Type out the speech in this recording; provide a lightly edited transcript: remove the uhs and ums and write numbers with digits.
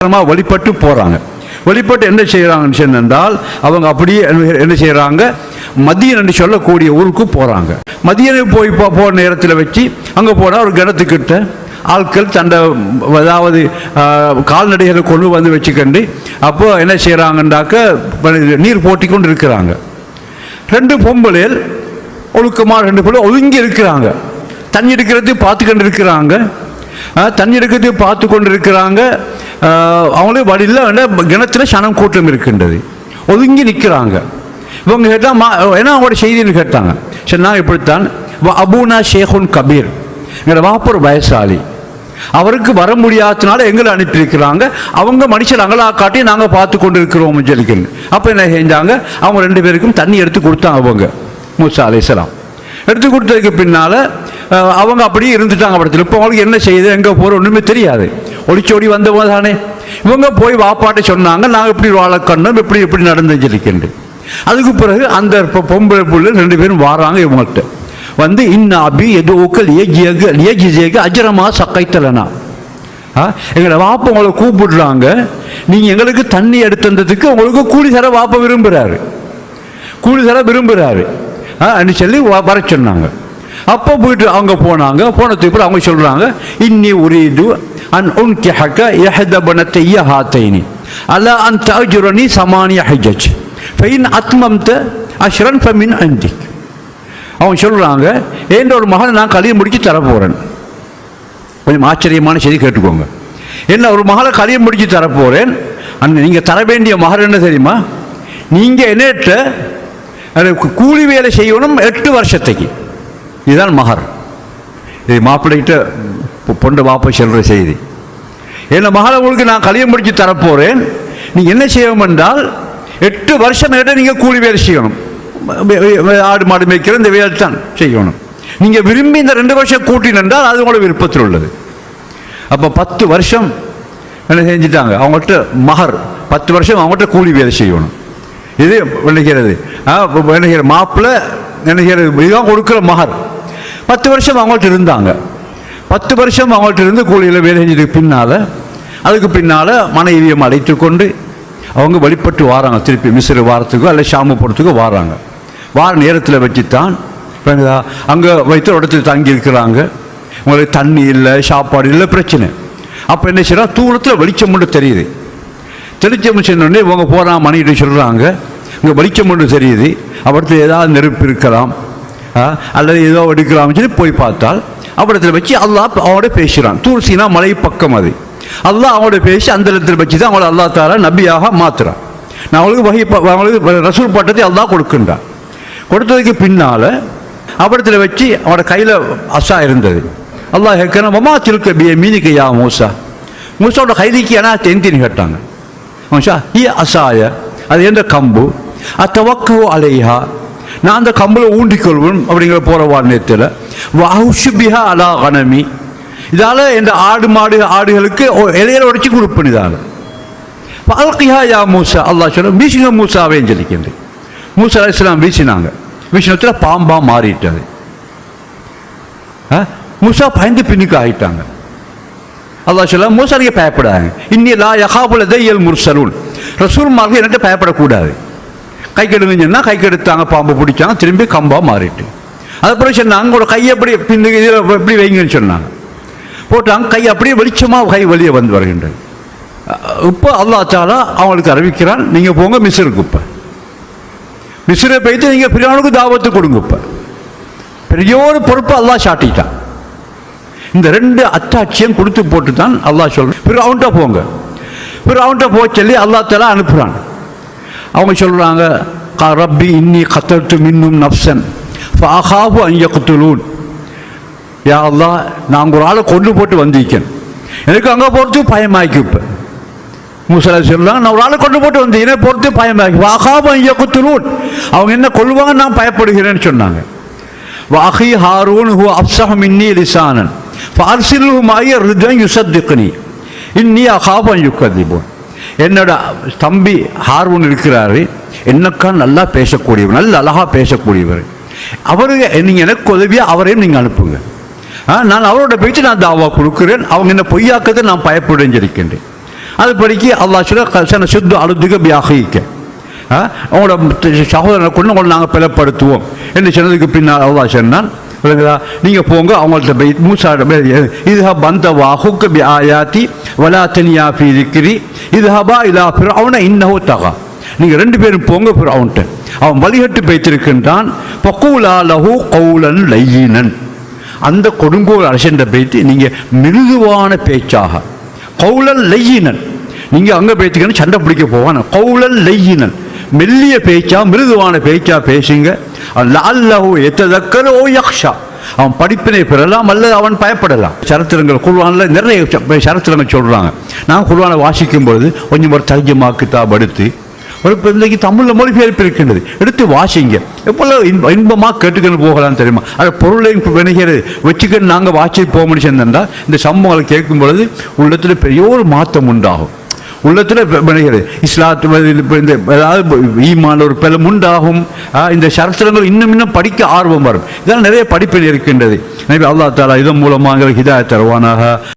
வழிபட்டு போகிறாங்க. வழிபட்டு என்ன செய்கிறாங்கன்னு சொன்னால் அவங்க அப்படியே என்ன செய்கிறாங்க, மதியன் என்று சொல்லக்கூடிய ஊருக்கு போகிறாங்க. மதியனை போய் போகிற நேரத்தில் வச்சு அங்கே போனால் ஒரு கிணத்துக்கிட்ட ஆட்கள் தண்டை அதாவது கால்நடைகளை கொண்டு வந்து வச்சுக்கண்டு அப்போ என்ன செய்கிறாங்கன்னாக்க நீர் போட்டி கொண்டு இருக்கிறாங்க. ரெண்டு பொம்பளைகள் ஒழுக்கமாக ரெண்டு பொருள் ஒதுங்கி இருக்கிறாங்க. தண்ணி எடுக்கிறதையும் பார்த்து கொண்டு இருக்கிறாங்க. தண்ணி எடுக்கிறதையும் பார்த்து கொண்டு இருக்கிறாங்க. அவங்களே வழியில் கிணத்துல சனம் கூட்டம் இருக்கின்றது. ஒதுங்கி நிற்கிறாங்க. இவங்க கேட்டால் ஏன்னா அவங்களோட செய்தின்னு கேட்டாங்க. சரி, நான் இப்படித்தான் அபூனா ஷேகுன் கபீர், எங்களோட வாப்பர் வயசாளி, அவருக்கு வர முடியாததுனால எங்களை அனுப்பியிருக்கிறாங்க. அவங்க மனுஷர் அங்களா காட்டி நாங்கள் பார்த்து கொண்டு இருக்கிறோம் சொல்லிக்கணும். அப்போ என்ன செஞ்சாங்க, அவங்க ரெண்டு பேருக்கும் தண்ணி எடுத்து கொடுத்தாங்க. அவங்க மூசா அலைஹிஸ்ஸலாம் எடுத்து கொடுத்ததுக்கு பின்னால் அவங்க அப்படியே இருந்துட்டாங்க படத்தில். இப்போ அவங்களுக்கு என்ன செய்யுது, எங்கே போகிற ஒன்றுமே தெரியாது. ஒளிச்சோடி வந்தவங்க தானே. இவங்க போய் வாப்பாட்டை சொன்னாங்க, நாங்கள் இப்படி வாழக்கணும், இப்படி நடந்துச்சிருக்கின்ற. அதுக்கு பிறகு அந்த பொம்பளை புள்ள ரெண்டு பேரும் வாராங்க. இவங்கள்ட்ட வந்து இன்னாபி எது ஊக்கல் ஏஜிஜேக்கு அஜரமா சக்கைத்தலனா, எங்களை வாப்ப உங்களை கூப்பிடுறாங்க, நீங்கள் எங்களுக்கு தண்ணி எடுத்து வந்ததுக்கு உங்களுக்கு கூலி தர வாப்ப விரும்புகிறாரு, கூலி தர விரும்புகிறாரு அப்படின்னு சொல்லி வர சொன்னாங்க. அப்போ போயிட்டு அவங்க போனாங்க. போனதுக்கு அப்புறம் அவங்க சொல்கிறாங்க, இன்னி உரீது அன் உன்கிஹக யஹ்தபனத யஹாதைனி அலா அன் தஅஜுரனி சமானிய ஹஜ்ஜ் ஃபைன் அத்மம்த அஷ்ரன் ஃபமின் இந்திக். அவங்க சொல்கிறாங்க, ஏன்ற ஒரு மகனை நான் கல்யாணம் முடிச்சு தரப்போகிறேன். கொஞ்சம் ஆச்சரியமான செய்தி கேட்டுக்கோங்க. என்ன, ஒரு மகளை கல்யாணம் முடிச்சு தரப்போகிறேன். நீங்கள் தர வேண்டிய மகர் என்ன தெரியுமா, நீங்கள் என்னட்ட கூலி வேலை செய்யணும் 8 வருஷத்துக்கு. இதுதான் மகர். இது மாப்பிள்ளைகிட்ட பொண்ணு வாப்ப சொல்கிற செய்தி. என்ன மகளை உங்களுக்கு நான் கல்யாணம் முடிச்சு தரப்போகிறேன், நீங்கள் என்ன செய்யணும் என்றால் 8 வருஷம் நீங்கள் கூலி வேலை செய்யணும். ஆடு மாடு மேய்க்கிற இந்த வேலை தான் செய்யணும். நீங்கள் விரும்பி இந்த 2 வருஷம் கூட்டினால் அது உங்களோட விருப்பத்தில் உள்ளது. அப்போ 10 வருஷம் என்ன செஞ்சுட்டாங்க, அவங்கள்ட்ட மகர் 10 வருஷம் அவங்கள்ட்ட கூலி வேலை செய்யணும். இது நினைக்கிறது நினைக்கிற மாப்பிள்ளை நினைக்கிறது இதுதான் கொடுக்குற மகர். 10 வருஷம் அவங்கள்ட்ட இருந்தாங்க. 10 வருஷம் அவங்கள்ட்ட இருந்து கூலியில் வேலை செஞ்சதுக்கு பின்னால் அதுக்கு பின்னால் மனைவியை அழைத்து கொண்டு அவங்க வழிபட்டு வாராங்க. திருப்பி மிஸ்ரு வாரத்துக்கோ அல்ல ஷாமு போகிறதுக்கோ வாராங்க. வார நேரத்தில் வச்சுத்தான் அங்கே வைத்த இடத்துல தங்கி இருக்கிறாங்க. உங்களுக்கு தண்ணி இல்லை, சாப்பாடு இல்லை, பிரச்சனை. அப்போ என்ன செய்யறாங்க, தூரத்தில் வெளிச்சம் மட்டும் தெரியுது. தெளிச்சம் சொன்னோடனே இவங்க போகிறான், மணிகிட்ட சொல்கிறாங்க, இங்கே வெளிச்சம் மட்டும் தெரியுது, அவடத்தில் ஏதாவது நெருப்பு இருக்கலாம் அல்லது ஏதோ எடுக்கலாம்னு சொல்லி போய் பார்த்தால் அவடத்தில் வச்சு அல்லாஹ் அவனோட பேசுகிறான். தூர்சினா மலை பக்கம் அது. அல்லாஹ் அவங்களோட பேசி அந்த இடத்துல வச்சு தான் அவங்கள அல்லா தாலா நபியாக மாற்றுறான். நான் அவங்களுக்கு ரசூல் பட்டத்தை அல்லாஹ் கொடுக்கின்றான். கொடுத்ததுக்கு பின்னால் அவடத்தில் வச்சு அவனோட கையில் அசா இருந்தது. அல்லாஹ் கேட்கணும், மமா திருக்க பிய மீனிக்கு யா மூசா, மூசாவோட கைதிக்கு ஏன்னா தெந்தின்னு கேட்டாங்க. மூசா ஈ அசாய, அது என்ற கம்பு, அத்தவக்கோ அலைஹா, நான் அந்த கம்பில் ஊண்டிக்கொள்வேன் அப்படிங்கிற போகிற வாரணத்தில் வாஹுஷுபிஹா அலா கனமி, இதால் இந்த ஆடு மாடு ஆடுகளுக்கு இலையில உடைச்சி கொடுப்பேன். இதால் அல்கிஹா யா மூசா, அல்லாஹ் சொல்ல வீசுங்க மூசாவே சொல்லிக்கின்றேன். மூசா அலைஹிஸ்ஸலாம் வீசினாங்க. வீசினத்தில் பாம்பாக மாறிட்டது. மூசா பயந்து பின்னுக்கு ஆகிட்டாங்க. அல்லாஹ் சொல்ல மூசா நீங்கள் பயப்படாங்க, இன்னி லா யஹாபுல் லதையல் முர்சலூன், ரசூல்மார்கள் என்கிட்ட பயப்படக்கூடாது. கை கெடுங்கன்னு சொன்னால் கை கெடுத்தாங்க, பாம்பு பிடிச்சாங்க, திரும்பி கம்பாக மாறிட்டு. அதுக்கப்புறம் சொன்னாங்க உங்களோட கையை எப்படி பின்னுக்கு இதில் எப்படி வைங்கன்னு சொன்னாங்க. போட்டாங்க, கை அப்படியே வெளிச்சமாக கை வெளியே வந்து வருகின்றது. இப்போ அல்லாஹ் தஆலா அவங்களுக்கு அறிவிக்கிறான், நீங்கள் போங்க மிஸ்ருக்கு. இப்போ மிஸ்ரை போய்த்து நீங்கள் பிரியாணுக்கு தாவத்து கொடுங்க. இப்போ பெரிய ஒரு பொறுப்பை அல்லாஹ் சாட்டிட்டான். இந்த 2 அத்தாட்சியம் கொடுத்து போட்டு தான் அல்லாஹ் சொல்கிறான், பிறவுன்ட்ட போங்க. பிறவுன்ட்ட போக சொல்லி அல்லாஹ் தஆலா அனுப்புகிறான். அவங்க சொல்கிறாங்க, ரப்பி இன்னி கத்தல்து மின்னும் நஃப்சன் ஃபஅகாஃபு அன் யக்துலூன், யா அல்லாஹ் நான் ஒரு ஆளை கொண்டு போட்டு வந்திருக்கேன், எனக்கு அங்கே போகிறதுக்கு பயமாக்கி. இப்போ மூசா சொல்கிறாங்க, நான் ஒரு ஆளை கொண்டு போட்டு வந்து என்ன போகிறதுக்கு பயமாக்கி. ஃபஅகாஃபு அன் யக்துலூன், அவங்க என்ன கொல்லுவாங்க, நான் பயப்படுகிறேன்னு சொன்னாங்க. வஅஹி ஹாரூன் ஹுவ அஃப்ஸஹு மின்னி லிசானன் ஃபஅர்சில்ஹு மஅய ரிதன் யுஸத்திக்னி இன்னி அகாஃபு அன் யுக்கதிபூன். என்னோட தம்பி ஹாரூன் இருக்கிறாரு, என்னக்கா நல்லா பேசக்கூடியவர், நல்ல அழகாக பேசக்கூடியவர், அவருக்கு நீங்கள் எனக்கு உதவியாக அவரையும் நீங்கள் அனுப்புங்க. நான் அவரோட போயிட்டு நான் தாவா கொடுக்குறேன், அவங்க என்ன பொய்யாக்கத்தை நான் பயப்படுன்னு சொல்லிக்கின்றேன். அது படிக்க அல்லாஹ் சொல்ல சுத்து அழுதுக பியாகிக்க, அவங்களோட சகோதரனை கொண்டு உங்களை நாங்கள் பலப்படுத்துவோம் என்று சொன்னதுக்கு பின்னால் அல்லாஹ் சொன்னான், நீங்கள் போங்க அவங்கள்ட்ட போய் மூசாட இதுஹா பந்த வாஹுக்க பி ஆயாத்தி வலா தனியா ஃபீ திக்ரி இதுஹபா இலா ஃபிர்அவுன இன்னஹு தகா. நீங்கள் 2 பேரும் போங்க ஃபிர்அவுன்ட்ட, அவன் வழிகட்டு பேய்த்திருக்கின்றான். ஃபகூலா லஹு கௌலன் லையினன், அந்த கொடுங்கோல் அரசண்ட பேய்த்து நீங்கள் மிருதுவான பேச்சாக, கௌலன் லையினன், நீங்கள் அங்கே பேய்த்துக்கணும் சண்டை பிடிக்க போவான், கௌலன் லையினன் மெல்லிய பேச்சா மிருதுவான பேச்சா பேசுங்க. லஅல்லஹு யததக்கரு ஓ யக்ஷா, அவன் படிப்பினை பெறலாம் அல்லது அவன் பயப்படலாம். சரித்திரங்கள் குர்ஆனில் நிறைய சரித்திரங்கள் சொல்கிறாங்க. நான் குர்ஆனை வாசிக்கும் பொழுது கொஞ்சம் ஒரு தர்ஜமா கிதாப் எடுத்து ஒரு இன்றைக்கு தமிழில் மொழிபெயர்ப்பு இருக்கின்றது, எடுத்து வாசிங்க. எப்போல்லாம் இன்பமாக கேட்டுக்கணும் போகலான்னு தெரியுமா. அதை பொருளையும் வினைகிறது வச்சுக்கன்னு நாங்கள் வாசி போக முடிச்சா இந்த சம்பவங்களை கேட்கும் பொழுது உள்ளத்தில் பெரிய ஒரு மாற்றம் உண்டாகும். உள்ளத்தில் வினைகிறது இஸ்லாத்து இந்த ஏதாவது ஈமான் ஒரு பலம் உண்டாகும். இந்த சரித்திரங்கள் இன்னும் படிக்க ஆர்வம் வரும். இதெல்லாம் நிறைய படிப்பில் இருக்கின்றது. அல்லாஹ் தஆலா இதன் மூலமாக ஹிதாயத் தருவானாக.